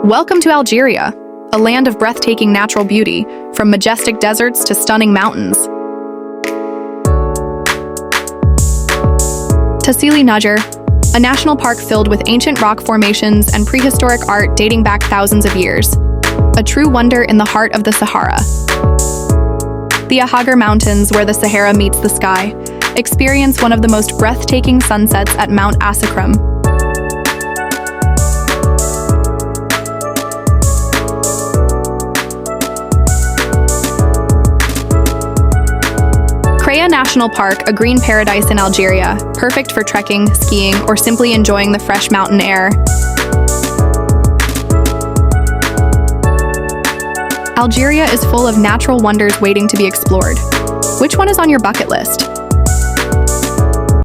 Welcome to Algeria, a land of breathtaking natural beauty, from majestic deserts to stunning mountains. Tassili Najer, a national park filled with ancient rock formations and prehistoric art dating back thousands of years. A true wonder in the heart of the Sahara. The Ahagar Mountains, where the Sahara meets the sky. Experience one of the most breathtaking sunsets at Mount Asakram. Creya National Park, a green paradise in Algeria, perfect for trekking, skiing, or simply enjoying the fresh mountain air. Algeria is full of natural wonders waiting to be explored. Which one is on your bucket list?